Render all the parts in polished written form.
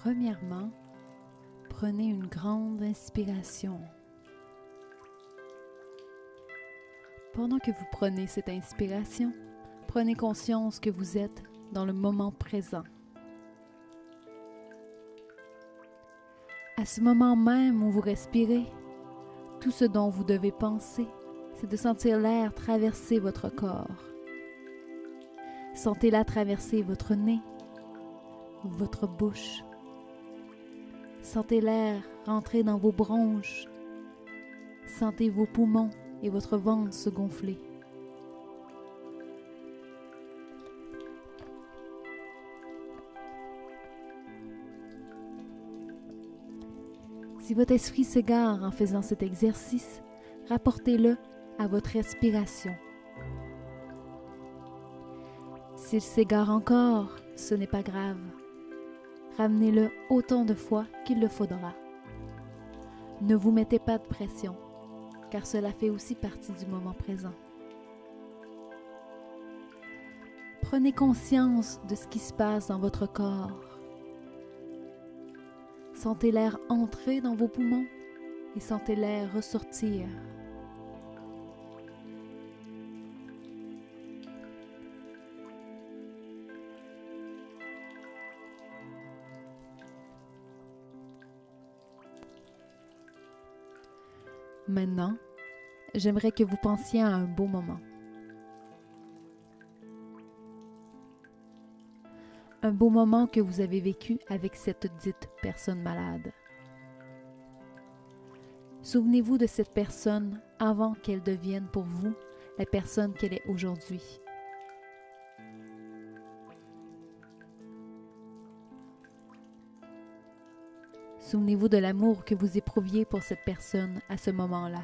Premièrement, prenez une grande inspiration. Pendant que vous prenez cette inspiration, prenez conscience que vous êtes dans le moment présent. À ce moment même où vous respirez, tout ce dont vous devez penser, c'est de sentir l'air traverser votre corps. Sentez-la traverser votre nez, votre bouche. Sentez l'air rentrer dans vos bronches. Sentez vos poumons et votre ventre se gonfler. Si votre esprit s'égare en faisant cet exercice, rapportez-le à votre respiration. S'il s'égare encore, ce n'est pas grave. Ramenez-le autant de fois qu'il le faudra. Ne vous mettez pas de pression, car cela fait aussi partie du moment présent. Prenez conscience de ce qui se passe dans votre corps. Sentez l'air entrer dans vos poumons et sentez l'air ressortir. Maintenant, j'aimerais que vous pensiez à un beau moment. Un beau moment que vous avez vécu avec cette dite personne malade. Souvenez-vous de cette personne avant qu'elle devienne pour vous la personne qu'elle est aujourd'hui. Souvenez-vous de l'amour que vous éprouviez pour cette personne à ce moment-là.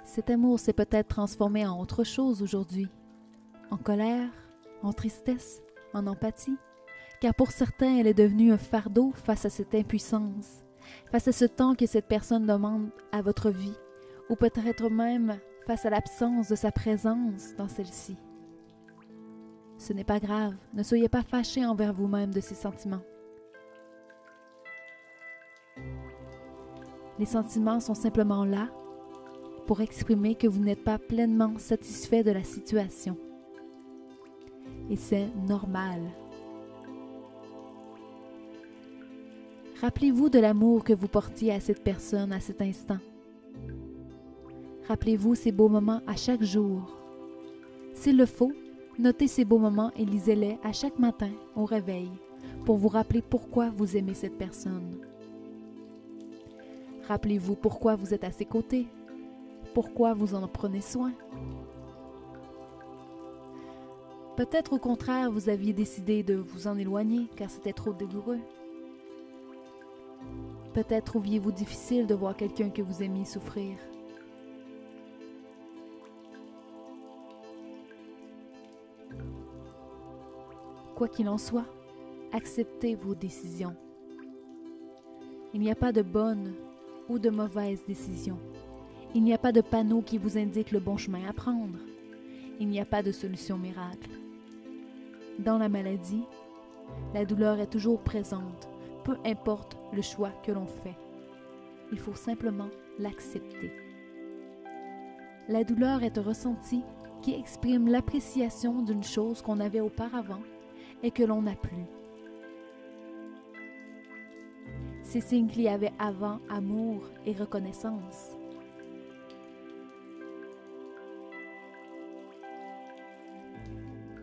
Cet amour s'est peut-être transformé en autre chose aujourd'hui, en colère, en tristesse, en empathie, car pour certains, elle est devenue un fardeau face à cette impuissance, face à ce temps que cette personne demande à votre vie, ou peut-être même face à l'absence de sa présence dans celle-ci. Ce n'est pas grave, ne soyez pas fâchés envers vous-même de ces sentiments. Les sentiments sont simplement là pour exprimer que vous n'êtes pas pleinement satisfait de la situation. Et c'est normal. Rappelez-vous de l'amour que vous portiez à cette personne à cet instant. Rappelez-vous ces beaux moments à chaque jour. S'il le faut, notez ces beaux moments et lisez-les à chaque matin au réveil pour vous rappeler pourquoi vous aimez cette personne. Rappelez-vous pourquoi vous êtes à ses côtés, pourquoi vous en prenez soin. Peut-être au contraire, vous aviez décidé de vous en éloigner car c'était trop douloureux. Peut-être trouviez-vous difficile de voir quelqu'un que vous aimiez souffrir. Quoi qu'il en soit, acceptez vos décisions. Il n'y a pas de bonne ou de mauvaise décision. Il n'y a pas de panneau qui vous indique le bon chemin à prendre. Il n'y a pas de solution miracle. Dans la maladie, la douleur est toujours présente, peu importe le choix que l'on fait. Il faut simplement l'accepter. La douleur est un ressenti qui exprime l'appréciation d'une chose qu'on avait auparavant et que l'on n'a plus. C'est signe qu'il y avait avant amour et reconnaissance.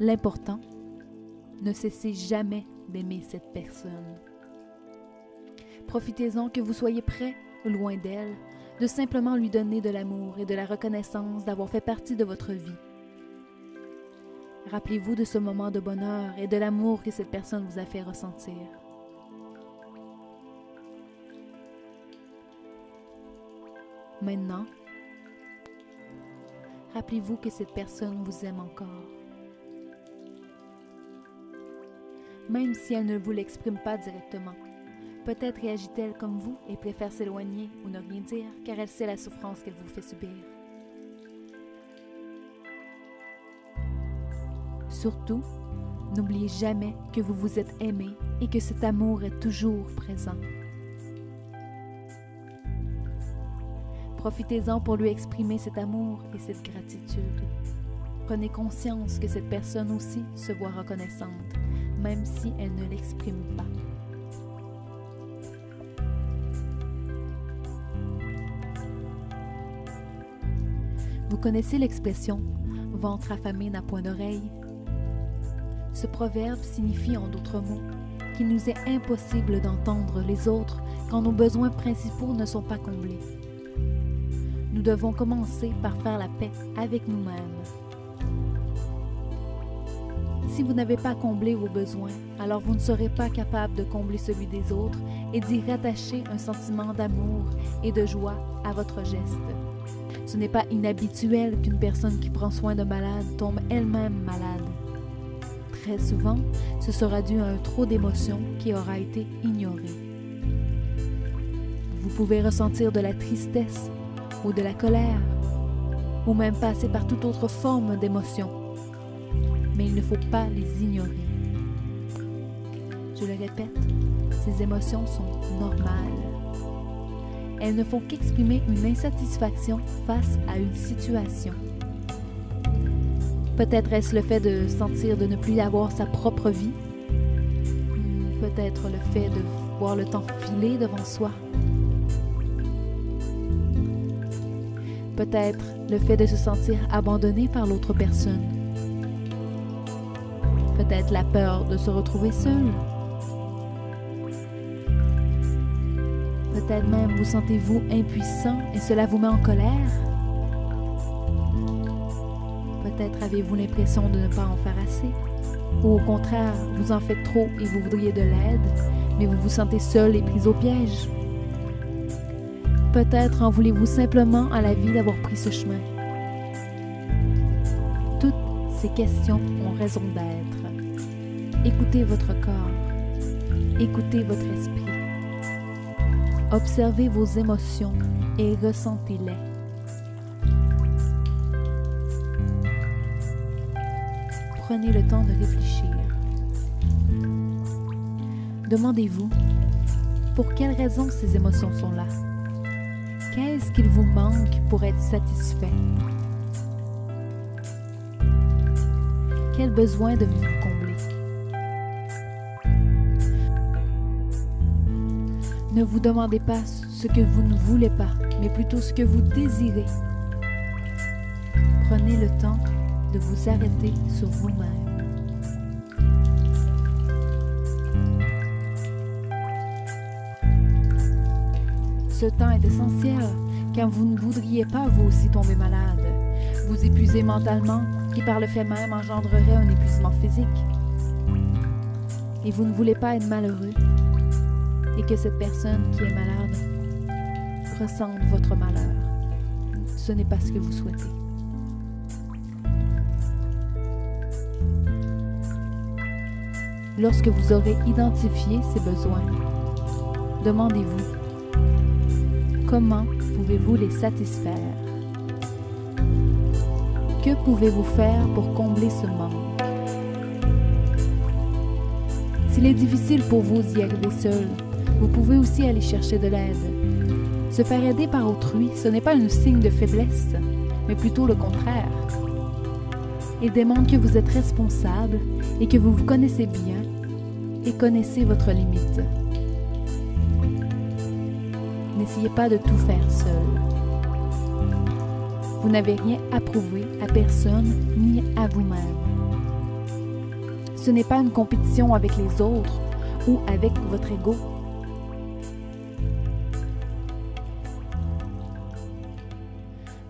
L'important, ne cessez jamais d'aimer cette personne. Profitez-en que vous soyez près ou loin d'elle, de simplement lui donner de l'amour et de la reconnaissance d'avoir fait partie de votre vie. Rappelez-vous de ce moment de bonheur et de l'amour que cette personne vous a fait ressentir. Maintenant, rappelez-vous que cette personne vous aime encore. Même si elle ne vous l'exprime pas directement, peut-être réagit-elle comme vous et préfère s'éloigner ou ne rien dire car elle sait la souffrance qu'elle vous fait subir. surtout, n'oubliez jamais que vous vous êtes aimé et que cet amour est toujours présent. Profitez-en pour lui exprimer cet amour et cette gratitude. Prenez conscience que cette personne aussi se voit reconnaissante, même si elle ne l'exprime pas. Vous connaissez l'expression « ventre affamé n'a point d'oreille ». Ce proverbe signifie en d'autres mots qu'il nous est impossible d'entendre les autres quand nos besoins principaux ne sont pas comblés. Nous devons commencer par faire la paix avec nous-mêmes. Si vous n'avez pas comblé vos besoins, alors vous ne serez pas capable de combler celui des autres et d'y rattacher un sentiment d'amour et de joie à votre geste. Ce n'est pas inhabituel qu'une personne qui prend soin de malade tombe elle-même malade. Très souvent, ce sera dû à un trop d'émotions qui aura été ignoré. Vous pouvez ressentir de la tristesse ou de la colère, ou même passer par toute autre forme d'émotion, mais il ne faut pas les ignorer. Je le répète, ces émotions sont normales. Elles ne font qu'exprimer une insatisfaction face à une situation. Peut-être est-ce le fait de sentir de ne plus avoir sa propre vie. Peut-être le fait de voir le temps filer devant soi. Peut-être le fait de se sentir abandonné par l'autre personne. Peut-être la peur de se retrouver seul. Peut-être même vous sentez-vous impuissant et cela vous met en colère. Peut-être avez-vous l'impression de ne pas en faire assez. Ou au contraire, vous en faites trop et vous voudriez de l'aide, mais vous vous sentez seul et pris au piège. Peut-être en voulez-vous simplement à la vie d'avoir pris ce chemin. Toutes ces questions ont raison d'être. Écoutez votre corps. Écoutez votre esprit. Observez vos émotions et ressentez-les. Prenez le temps de réfléchir. Demandez-vous, pour quelles raisons ces émotions sont là? Qu'est-ce qu'il vous manque pour être satisfait? Quel besoin devez-vous combler? Ne vous demandez pas ce que vous ne voulez pas, mais plutôt ce que vous désirez. Prenez le temps de vous arrêter sur vous-même. Ce temps est essentiel, car vous ne voudriez pas vous aussi tomber malade, vous épuiser mentalement, qui par le fait même engendrerait un épuisement physique. Et vous ne voulez pas être malheureux, et que cette personne qui est malade ressente votre malheur. Ce n'est pas ce que vous souhaitez. Lorsque vous aurez identifié ces besoins, demandez-vous, comment pouvez-vous les satisfaire? Que pouvez-vous faire pour combler ce manque? S'il est difficile pour vous d'y arriver seul, vous pouvez aussi aller chercher de l'aide. Se faire aider par autrui, ce n'est pas un signe de faiblesse, mais plutôt le contraire. Il démontre que vous êtes responsable et que vous vous connaissez bien et connaissez votre limite. N'essayez pas de tout faire seul. Vous n'avez rien à prouver à personne ni à vous-même. Ce n'est pas une compétition avec les autres ou avec votre ego.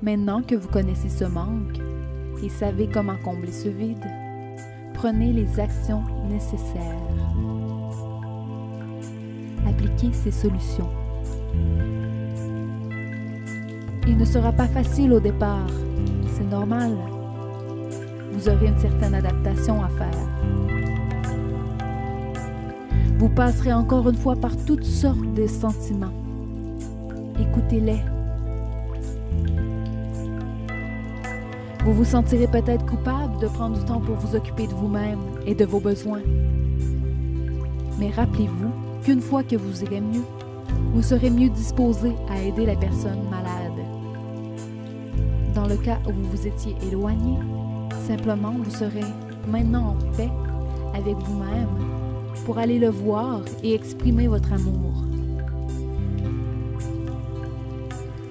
Maintenant que vous connaissez ce manque et savez comment combler ce vide, prenez les actions nécessaires. Appliquez ces solutions. Il ne sera pas facile au départ, c'est normal. Vous aurez une certaine adaptation à faire. Vous passerez encore une fois par toutes sortes de sentiments. Écoutez-les. Vous vous sentirez peut-être coupable de prendre du temps pour vous occuper de vous-même et de vos besoins. Mais rappelez-vous qu'une fois que vous irez mieux, vous serez mieux disposé à aider la personne malade. Dans le cas où vous vous étiez éloigné, simplement vous serez maintenant en paix avec vous-même pour aller le voir et exprimer votre amour.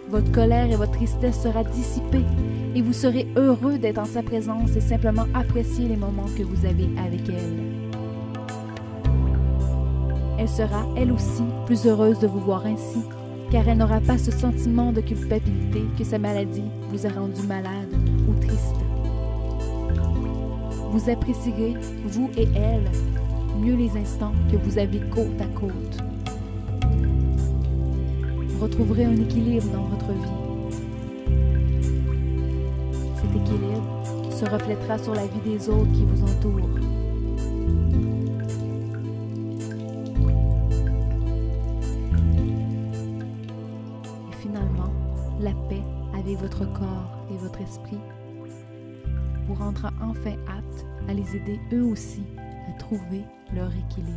Votre colère et votre tristesse sera dissipée et vous serez heureux d'être en sa présence et simplement apprécier les moments que vous avez avec elle. Elle sera, elle aussi, plus heureuse de vous voir ainsi, car elle n'aura pas ce sentiment de culpabilité que sa maladie vous a rendu malade ou triste. Vous apprécierez, vous et elle, mieux les instants que vous avez côte à côte. Vous retrouverez un équilibre dans votre vie. Cet équilibre se reflètera sur la vie des autres qui vous entourent. Et finalement, la paix avec votre corps et votre esprit vous rendra enfin apte à les aider eux aussi à trouver leur équilibre.